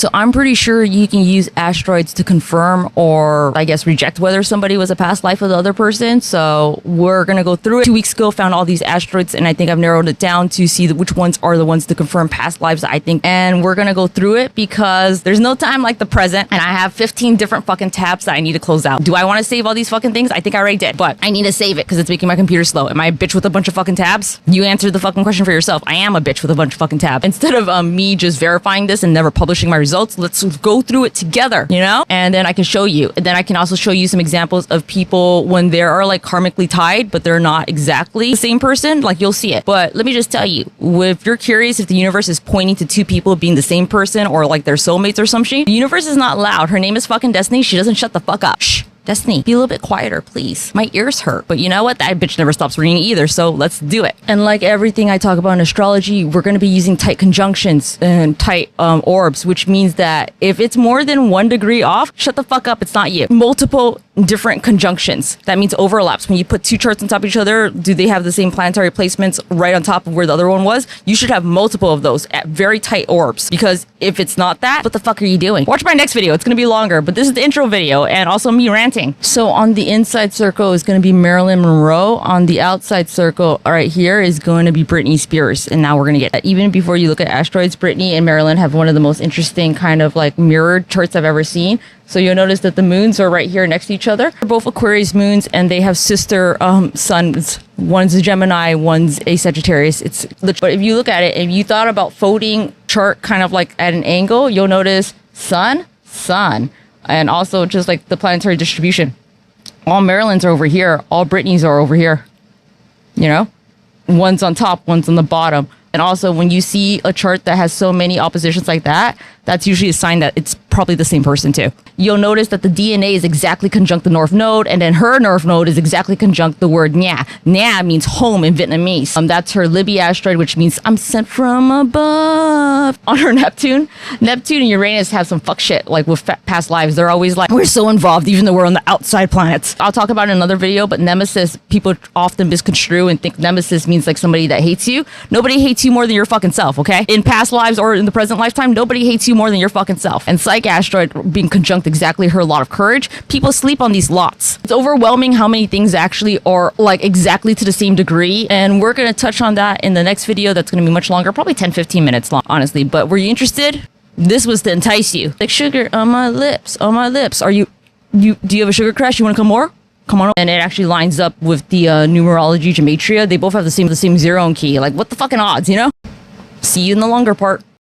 So I'm pretty sure you can use asteroids to confirm or I guess reject whether somebody was a past life of the other person. So we're going to go through it. 2 weeks ago, found all these asteroids, and I think I've narrowed it down to see which ones are the ones to confirm past lives, I think. And we're going to go through it because there's no time like the present, and I have 15 different fucking tabs that I need to close out. Do I want to save all these fucking things? I think I already did, but I need to save it because it's making my computer slow. Am I a bitch with a bunch of fucking tabs? You answered the fucking question for yourself. I am a bitch with a bunch of fucking tabs. Instead of me just verifying this and never publishing my results, let's go through it together, you know? And then I can show you. And then I can also show you some examples of people when they are like karmically tied, but they're not exactly the same person. Like you'll see it. But let me just tell you, if you're curious if the universe is pointing to two people being the same person or like their soulmates or some shit, the universe is not loud. Her name is fucking Destiny. She doesn't shut the fuck up. Shh. Destiny, be a little bit quieter, please. My ears hurt. But you know what? That bitch never stops ringing either, so let's do it. And like everything I talk about in astrology, we're going to be using tight conjunctions and tight orbs, which means that if it's more than 1 degree off, shut the fuck up, it's not you. Multiple different conjunctions. That means overlaps. When you put two charts on top of each other, do they have the same planetary placements right on top of where the other one was? You should have multiple of those at very tight orbs, because if it's not that, what the fuck are you doing? Watch my next video. It's going to be longer, but this is the intro video and also me ranting. So on the inside circle is going to be Marilyn Monroe. On the outside circle right here is going to be Britney Spears. And now we're going to get that. Even before you look at asteroids, Britney and Marilyn have one of the most interesting kind of like mirrored charts I've ever seen. So you'll notice that the moons are right here next to each other. They're both Aquarius moons, and they have sister suns. One's a Gemini, one's a Sagittarius. But if you look at it, if you thought about folding chart kind of like at an angle, you'll notice sun, and also just like the planetary distribution. All Marilyns are over here. All Britneys are over here. You know? One's on top, one's on the bottom. And also, when you see a chart that has so many oppositions like that, that's usually a sign that it's probably the same person too. You'll notice that the DNA is exactly conjunct the North Node, and then her North Node is exactly conjunct the word Nha. Nha means home in Vietnamese. That's her Libby asteroid, which means I'm sent from above. On her Neptune and Uranus have some fuck shit, like with past lives. They're always like, we're so involved, even though we're on the outside planets. I'll talk about it in another video, but Nemesis, people often misconstrue and think Nemesis means like somebody that hates you. Nobody hates you more than your fucking self, okay? In past lives or in the present lifetime, nobody hates you more than your fucking self. And Psyche asteroid being conjunct exactly her lot of courage, people sleep on these lots. It's overwhelming how many things actually are like exactly to the same degree, and we're going to touch on that in the next video. That's going to be much longer, probably 10-15 minutes long, honestly. But were you interested? This was to entice you. Like sugar on my lips, on my lips. Do you have a sugar crash? You want to come more? Come on. And it actually lines up with the numerology gematria. They both have the same zero key. Like, what the fucking odds, you know? See you in the longer part.